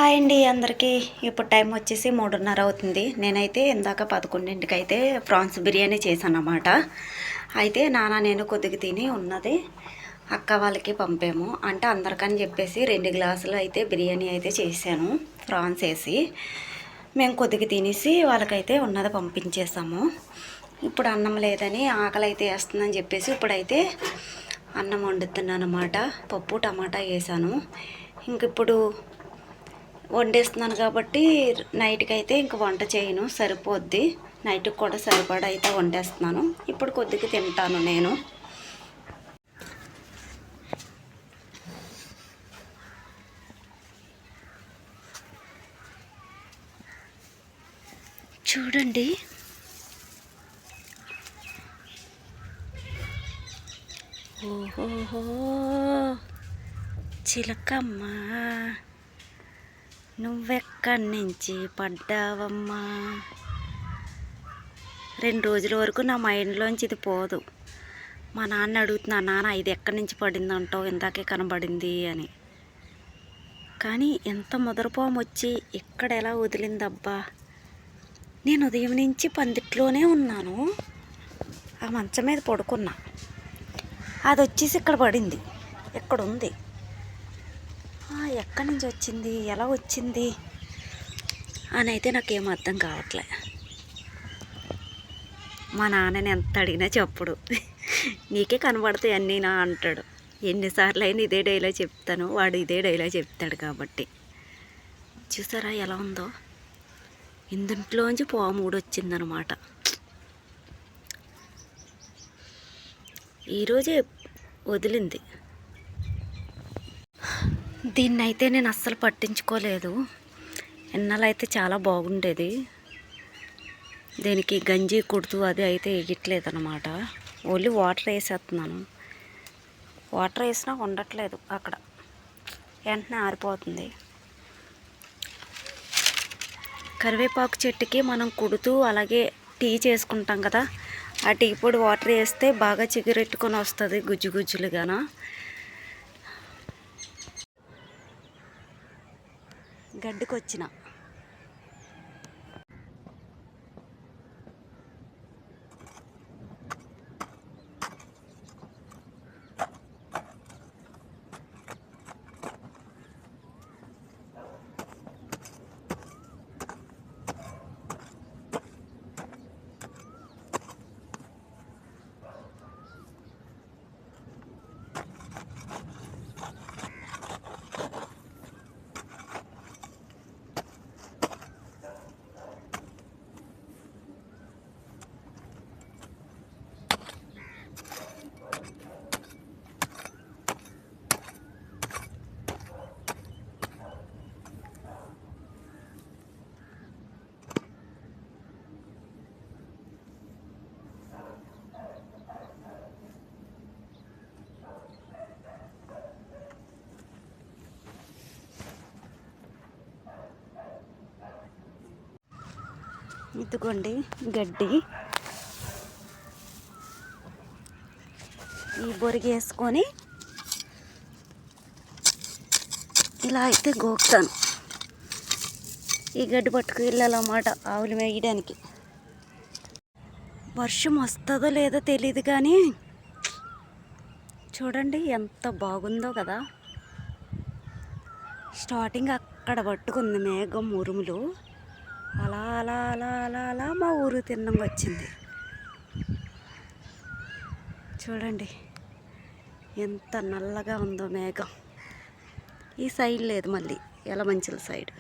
Hi అండి అందరికీ. ఇప్పుడు టైం వచ్చేసి 3:30 అవుతుంది. నేనైతే ఇందాక 11ంటికి అయితే ప్రాన్స్ బిర్యానీ చేశాను అన్నమాట. అయితే నాన్న నేను కొద్దిగా తిని ఉన్నది అక్క వాళ్ళకి పంపాము. అంటే అందరికని చెప్పేసి 2 గ్లాసులు అయితే బిర్యానీ అయితే చేశాను ప్రాన్స్ వేసి. మేము కొద్దిగా తినేసి వాళ్ళకైతే ఉన్నది పంపించేసాము. ఇప్పుడు అన్నం లేదని ఆకలి అయితే వేస్తుందని చెప్పేసి ఇప్పుడైతే అన్నం వండుతున్నాను అన్నమాట. పప్పు టమాటా వేసాను. ఇంక ఇప్పుడు వండేస్తున్నాను కాబట్టి నైట్కి అయితే ఇంక వంట చేయను, సరిపోద్ది. నైట్కి కూడా సరిపడా అయితే వండేస్తున్నాను. ఇప్పుడు కొద్దిగా తింటాను నేను. చూడండి ఓహోహో చిలకమ్మ నువ్వెక్కడి నుంచి పడ్డావమ్మా. 2 రోజుల వరకు నా మైండ్లోంచి ఇది పోదు. మా నాన్న అడుగుతున్నా, నాన్న ఇది ఎక్కడి నుంచి పడిందంటావు, ఇందాకే కనబడింది అని. కానీ ఎంత ముదరపోము వచ్చి ఇక్కడ ఎలా వదిలిందబ్బా. నేను ఉదయం నుంచి పందిట్లోనే ఉన్నాను, ఆ మంచం మీద పడుకున్నా, అది వచ్చేసి ఇక్కడ పడింది, ఇక్కడ ఉంది. ఎక్కడి నుంచి వచ్చింది, ఎలా వచ్చింది అని అయితే నాకేం అర్థం కావట్లే. మా నాన్నని ఎంత అడిగినా చెప్పడు, నీకే కనబడతాయి అన్నీ నా అంటాడు. ఎన్నిసార్లు అయినా ఇదే డైలాగ్ చెప్తాను, వాడు ఇదే డైలాగ్ చెప్తాడు కాబట్టి. చూసారా ఎలా ఉందో, ఇందుంట్లోంచి పాము వచ్చిందనమాట. ఈరోజే వదిలింది. దీన్ని అయితే నేను అస్సలు పట్టించుకోలేదు. ఎన్నలైతే చాలా బాగుండేది. దీనికి గంజి కుడుతూ అది అయితే వేయట్లేదు అనమాట. ఓన్లీ వాటర్ వేసేస్తున్నాను. వాటర్ వేసినా ఉండట్లేదు, అక్కడ వెంటనే ఆరిపోతుంది. కరివేపాకు చెట్టుకి మనం కుడుతూ అలాగే టీ చేసుకుంటాం కదా, ఆ టీ పొడి వాటర్ వేస్తే బాగా చిగురెట్టుకొని వస్తుంది గుజ్జు గుజ్జులుగాన. గడ్డికొచ్చిన ఇదిగోండి గడ్డి. ఈ బొరిగి వేసుకొని ఇలా అయితే గోకుతాను. ఈ గడ్డి పట్టుకు వెళ్ళాలన్నమాట ఆవులు మేయడానికి. వర్షం వస్తుందో లేదో తెలియదు కానీ చూడండి ఎంత బాగుందో కదా. స్టార్టింగ్ అక్కడ పట్టుకుంది మేఘం ఉరుములు, అలా అలా అలా అలా అలా మా ఊరు తిన్నంగా వచ్చింది. చూడండి ఎంత నల్లగా ఉందో మేఘం. ఈ సైడ్ లేదు, మళ్ళీ ఎలమంచిల సైడ్.